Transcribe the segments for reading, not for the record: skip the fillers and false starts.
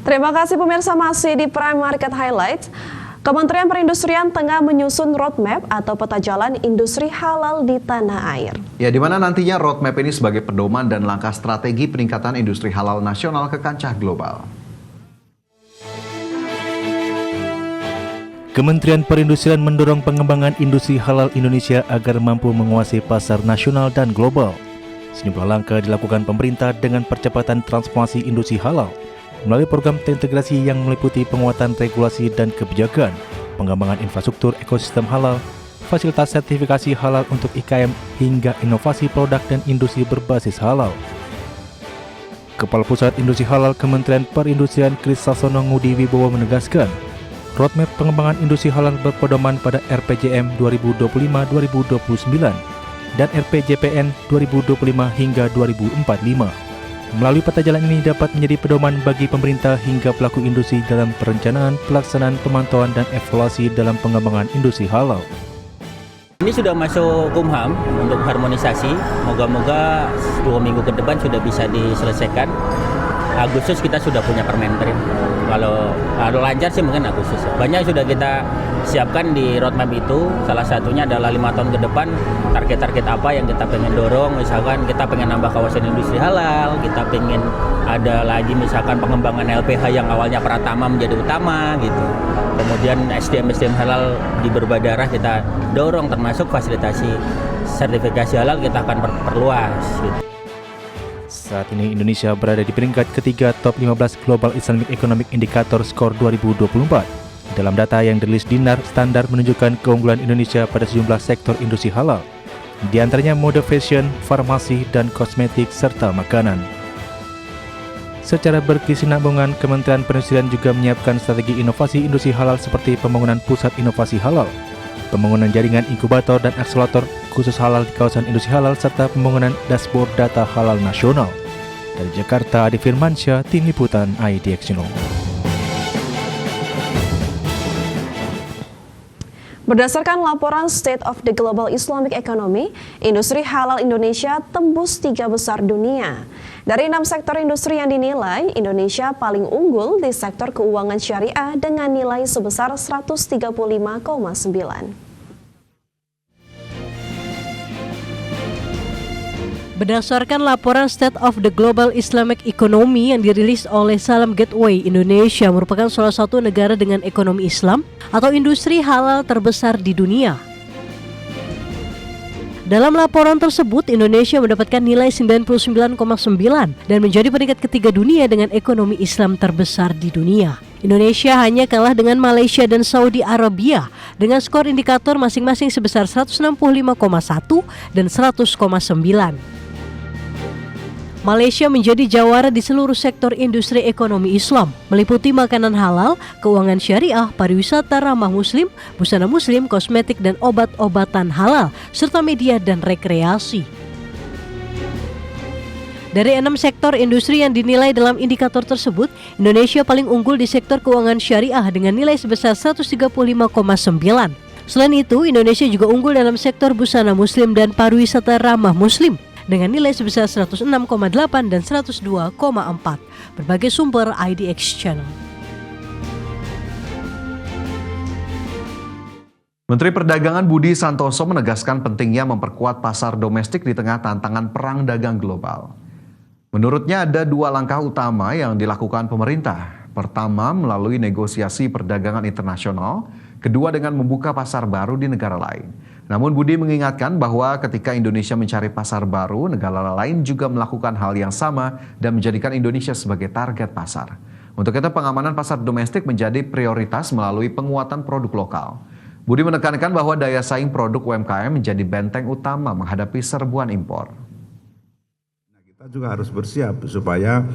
Terima kasih pemirsa, masih di Prime Market Highlights. Kementerian Perindustrian tengah menyusun roadmap atau peta jalan industri halal di tanah air. Ya, di mana nantinya roadmap ini sebagai pedoman dan langkah strategi peningkatan industri halal nasional ke kancah global. Kementerian Perindustrian mendorong pengembangan industri halal Indonesia agar mampu menguasai pasar nasional dan global. Sejumlah langkah dilakukan pemerintah dengan percepatan transformasi industri halal melalui program terintegrasi yang meliputi penguatan regulasi dan kebijakan, pengembangan infrastruktur ekosistem halal, fasilitas sertifikasi halal untuk IKM, hingga inovasi produk dan industri berbasis halal. Kepala Pusat Industri Halal Kementerian Perindustrian Kris Sasono Ngudi Wibowo menegaskan, roadmap pengembangan industri halal berpedoman pada RPJM 2025-2029 dan RPJPN 2025 hingga 2045. Melalui peta jalan ini dapat menjadi pedoman bagi pemerintah hingga pelaku industri dalam perencanaan, pelaksanaan, pemantauan, dan evaluasi dalam pengembangan industri halal. Ini sudah masuk Kumham untuk harmonisasi, moga-moga 2 minggu ke depan sudah bisa diselesaikan. Agustus kita sudah punya Permenprin. Kalau lancar sih mungkin Agustus. Banyak sudah kita siapkan di roadmap itu. Salah satunya adalah 5 tahun ke depan target-target apa yang kita pengen dorong. Misalkan kita pengen nambah kawasan industri halal, kita pengen ada lagi misalkan pengembangan LPH yang awalnya Pratama menjadi utama gitu. Kemudian SDM halal di berbagai daerah kita dorong, termasuk fasilitasi sertifikasi halal kita akan perluas gitu. Saat ini Indonesia berada di peringkat ketiga top 15 Global Islamic Economic Indicator Score 2024. Dalam data yang dirilis Dinar, standar menunjukkan keunggulan Indonesia pada sejumlah sektor industri halal, di antaranya mode fashion, farmasi, dan kosmetik, serta makanan. Secara berkesinambungan, Kementerian Perindustrian juga menyiapkan strategi inovasi industri halal seperti pembangunan pusat inovasi halal, pembangunan jaringan inkubator dan akselerator khusus halal di kawasan industri halal, serta pembangunan dashboard data halal nasional. Dari Jakarta, Adi Firmansyah, Tim Liputan IDX Channel. Berdasarkan laporan State of the Global Islamic Economy, industri halal Indonesia tembus 3 besar dunia. Dari 6 sektor industri yang dinilai, Indonesia paling unggul di sektor keuangan syariah dengan nilai sebesar 135,9. Berdasarkan laporan State of the Global Islamic Economy yang dirilis oleh Salam Gateway, Indonesia merupakan salah satu negara dengan ekonomi Islam atau industri halal terbesar di dunia. Dalam laporan tersebut, Indonesia mendapatkan nilai 99,9 dan menjadi peringkat ketiga dunia dengan ekonomi Islam terbesar di dunia. Indonesia hanya kalah dengan Malaysia dan Saudi Arabia dengan skor indikator masing-masing sebesar 165,1 dan 100,9. Malaysia menjadi jawara di seluruh sektor industri ekonomi Islam, meliputi makanan halal, keuangan syariah, pariwisata ramah muslim, busana muslim, kosmetik dan obat-obatan halal, serta media dan rekreasi. Dari 6 sektor industri yang dinilai dalam indikator tersebut, Indonesia paling unggul di sektor keuangan syariah dengan nilai sebesar 135,9. Selain itu, Indonesia juga unggul dalam sektor busana muslim dan pariwisata ramah muslim dengan nilai sebesar 106,8 dan 102,4. Berbagai sumber IDX Channel. Menteri Perdagangan Budi Santoso menegaskan pentingnya memperkuat pasar domestik di tengah tantangan perang dagang global. Menurutnya ada 2 langkah utama yang dilakukan pemerintah. Pertama, melalui negosiasi perdagangan internasional. Kedua, dengan membuka pasar baru di negara lain. Namun Budi mengingatkan bahwa ketika Indonesia mencari pasar baru, negara lain juga melakukan hal yang sama dan menjadikan Indonesia sebagai target pasar. Untuk itu, pengamanan pasar domestik menjadi prioritas melalui penguatan produk lokal. Budi menekankan bahwa daya saing produk UMKM menjadi benteng utama menghadapi serbuan impor. Kita juga harus bersiap supaya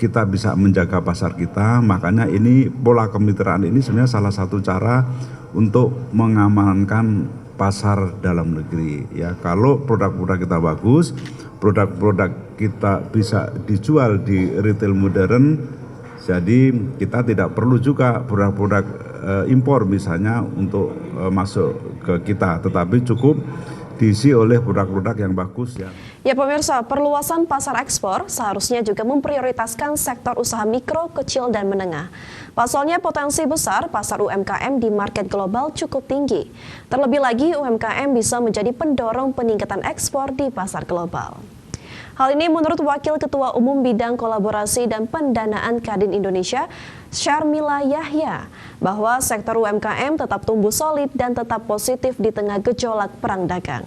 kita bisa menjaga pasar kita. Makanya ini pola kemitraan ini sebenarnya salah satu cara untuk mengamankan pasar dalam negeri. Ya, kalau produk-produk kita bagus, produk-produk kita bisa dijual di retail modern, jadi kita tidak perlu juga produk-produk impor misalnya untuk masuk ke kita, tetapi cukup diisi oleh produk-produk yang bagus ya. Ya pemirsa, perluasan pasar ekspor seharusnya juga memprioritaskan sektor usaha mikro, kecil, dan menengah. Pasalnya potensi besar pasar UMKM di market global cukup tinggi. Terlebih lagi UMKM bisa menjadi pendorong peningkatan ekspor di pasar global. Hal ini menurut Wakil Ketua Umum Bidang Kolaborasi dan Pendanaan Kadin Indonesia, Syarmila Yahya, bahwa sektor UMKM tetap tumbuh solid dan tetap positif di tengah gejolak perang dagang.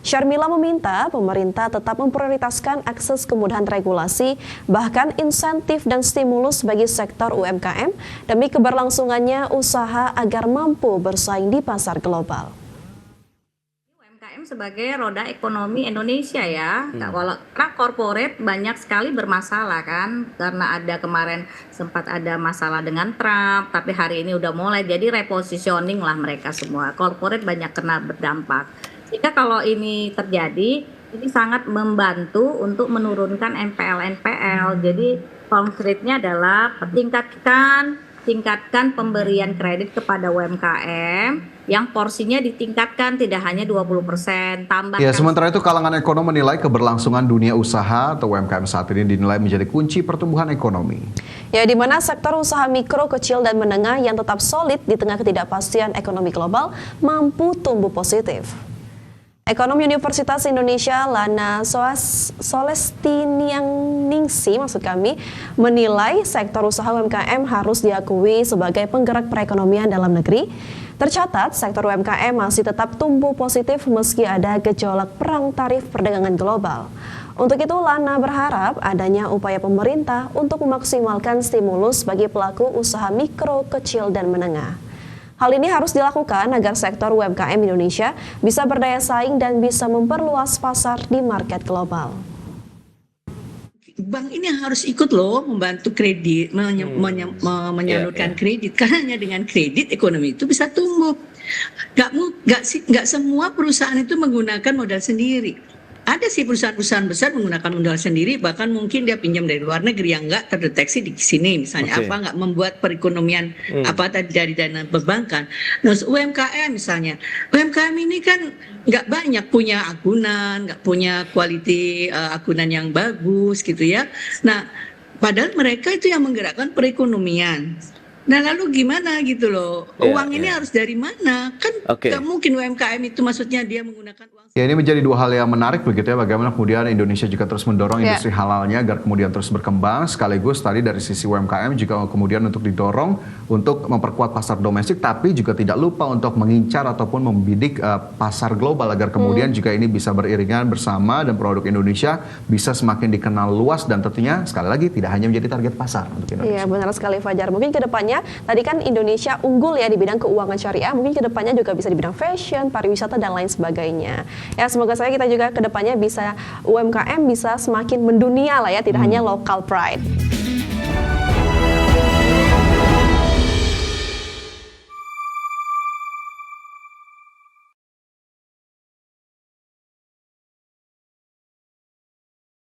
Syarmila meminta pemerintah tetap memprioritaskan akses kemudahan regulasi, bahkan insentif dan stimulus bagi sektor UMKM demi keberlangsungannya usaha agar mampu bersaing di pasar global. UMKM sebagai roda ekonomi Indonesia ya, karena corporate banyak sekali bermasalah kan, karena ada kemarin sempat ada masalah dengan Trump, tapi hari ini udah mulai jadi repositioning lah mereka semua, corporate banyak kena berdampak. Sehingga kalau ini terjadi, ini sangat membantu untuk menurunkan NPL. Jadi konkretnya adalah tingkatkan pemberian kredit kepada UMKM yang porsinya ditingkatkan tidak hanya 20%, tambahkan. Ya, sementara itu kalangan ekonom menilai keberlangsungan dunia usaha atau UMKM saat ini dinilai menjadi kunci pertumbuhan ekonomi. Ya, di mana sektor usaha mikro, kecil, dan menengah yang tetap solid di tengah ketidakpastian ekonomi global mampu tumbuh positif. Ekonom Universitas Indonesia Lana Solestinianingsi menilai sektor usaha UMKM harus diakui sebagai penggerak perekonomian dalam negeri. Tercatat sektor UMKM masih tetap tumbuh positif meski ada gejolak perang tarif perdagangan global. Untuk itu Lana berharap adanya upaya pemerintah untuk memaksimalkan stimulus bagi pelaku usaha mikro, kecil, dan menengah. Hal ini harus dilakukan agar sektor UMKM Indonesia bisa berdaya saing dan bisa memperluas pasar di market global. Bank ini harus ikut loh membantu kredit, menyalurkan kredit. Karena hanya dengan kredit ekonomi itu bisa tumbuh. Gak semua perusahaan itu menggunakan modal sendiri. Ada sih perusahaan-perusahaan besar menggunakan modal sendiri, bahkan mungkin dia pinjam dari luar negeri yang nggak terdeteksi di sini, misalnya nggak membuat perekonomian dari dana perbankan. Nah, UMKM misalnya, UMKM ini kan nggak banyak punya agunan, nggak punya quality agunan yang bagus gitu ya. Nah, padahal mereka itu yang menggerakkan perekonomian. Nah lalu gimana gitu loh, uang ini harus dari mana? Kan nggak mungkin UMKM itu maksudnya dia menggunakan uang. Ya, ini menjadi dua hal yang menarik begitu ya, bagaimana kemudian Indonesia juga terus mendorong industri halalnya agar kemudian terus berkembang, sekaligus tadi dari sisi UMKM juga kemudian untuk didorong untuk memperkuat pasar domestik, tapi juga tidak lupa untuk mengincar ataupun membidik pasar global agar kemudian juga ini bisa beriringan bersama dan produk Indonesia bisa semakin dikenal luas dan tentunya sekali lagi tidak hanya menjadi target pasar untuk Indonesia. Iya benar sekali Fajar, mungkin kedepannya tadi kan Indonesia unggul ya di bidang keuangan syariah, mungkin kedepannya juga bisa di bidang fashion, pariwisata, dan lain sebagainya. Ya semoga saja kita juga kedepannya bisa UMKM bisa semakin mendunia lah ya, tidak hanya local pride.